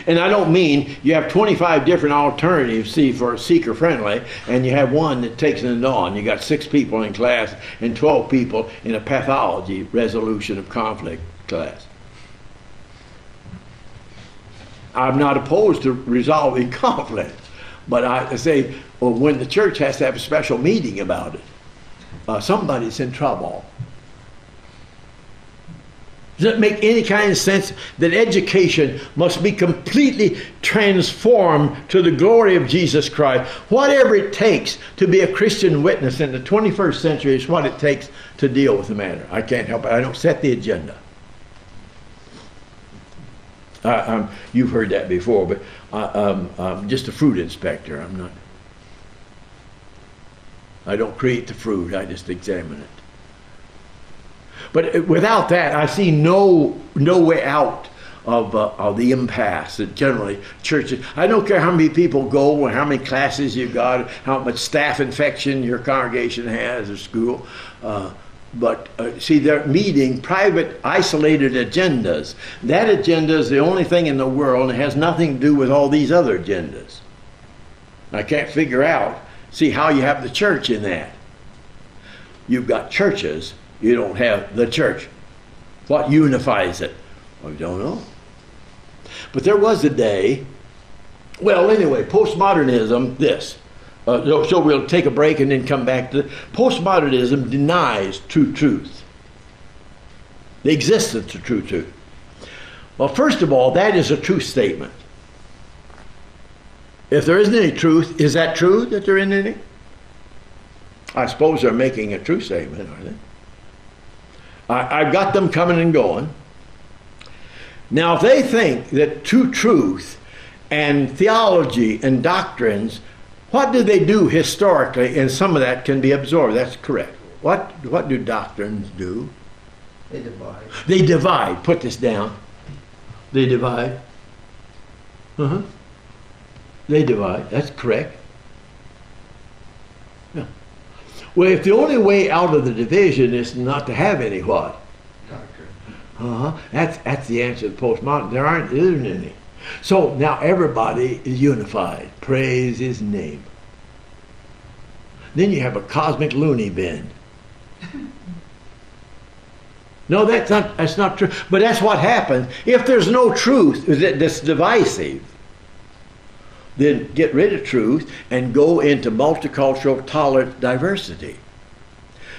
And I don't mean you have 25 different alternatives, see, for seeker friendly, and you have one that takes it on. You got 6 people in class and 12 people in a pathology resolution of conflict class. I'm not opposed to resolving conflict, but I say, well, when the church has to have a special meeting about it, somebody's in trouble. Does it make any kind of sense that education must be completely transformed to the glory of Jesus Christ? Whatever it takes to be a Christian witness in the 21st century is what it takes to deal with the matter. I can't help it. I don't set the agenda. You've heard that before, but I'm just a fruit inspector. I don't create the fruit. I just examine it. But without that, I see no way out of the impasse that generally churches. I don't care how many people go or how many classes you've got, how much staph infection your congregation has or school. But see, they're meeting private, isolated agendas. That agenda is the only thing in the world and has nothing to do with all these other agendas. I can't figure out, see how you have the church in that. You've got churches. You don't have the church. What unifies it? I don't know. But there was a day, well, anyway, postmodernism, this. So we'll take a break and then come back to postmodernism denies true truth. The existence of true truth. Well, first of all, that is a true statement. If there isn't any truth, is that true that there isn't any? I suppose they're making a true statement, are they? I've got them coming and going. Now, if they think that true truth and theology and doctrines, what do they do historically? And some of that can be absorbed. That's correct. What do doctrines do? They divide. They divide. Put this down. They divide. They divide. That's correct. Yeah. Well, if the only way out of the division is not to have any what? Doctrine. That's the answer to postmodern. There isn't any. So now everybody is unified. Praise his name. Then you have a cosmic loony bin. No, that's not true. But that's what happens. If there's no truth that's divisive, then get rid of truth and go into multicultural, tolerant diversity.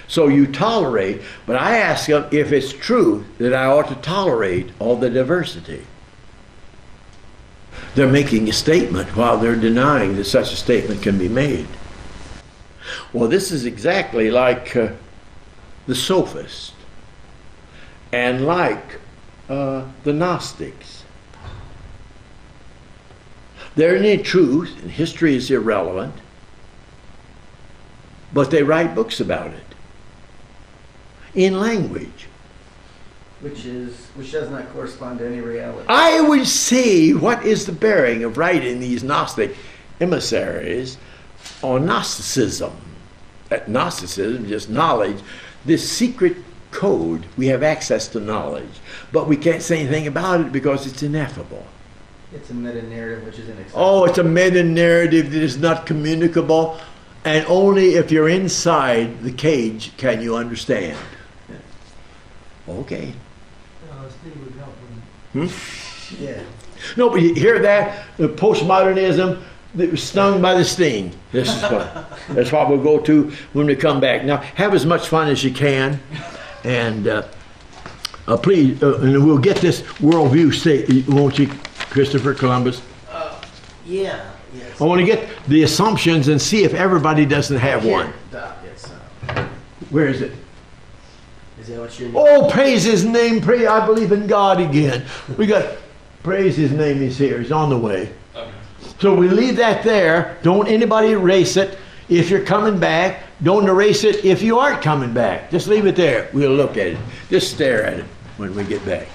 So you tolerate, but I ask them if it's true that I ought to tolerate all the diversity. They're making a statement while they're denying that such a statement can be made. Well, this is exactly like the sophist and like the Gnostics. There isn't any truth, and history is irrelevant, but they write books about it in language. Which does not correspond to any reality. I would say, what is the bearing of writing these Gnostic emissaries on Gnosticism? That Gnosticism, just knowledge, this secret code, we have access to knowledge, but we can't say anything about it because it's ineffable. It's a meta-narrative which is inaccessible. Oh, it's a meta-narrative that is not communicable, and only if you're inside the cage can you understand. Okay. Steve would help him. Yeah. No, but you hear that? The postmodernism that was stung by the sting. That's what we'll go to when we come back. Now, have as much fun as you can, and please, and we'll get this worldview state, won't you, Christopher Columbus? Yeah. Yes. I want to get the assumptions and see if everybody doesn't have one. Yes. Where is it? Is that what you're... Oh, praise his name. Pray, I believe in God again. We got praise his name. He's here. He's on the way. Okay. So we leave that there. Don't anybody erase it. If you're coming back, don't erase it if you aren't coming back. Just leave it there. We'll look at it. Just stare at it when we get back.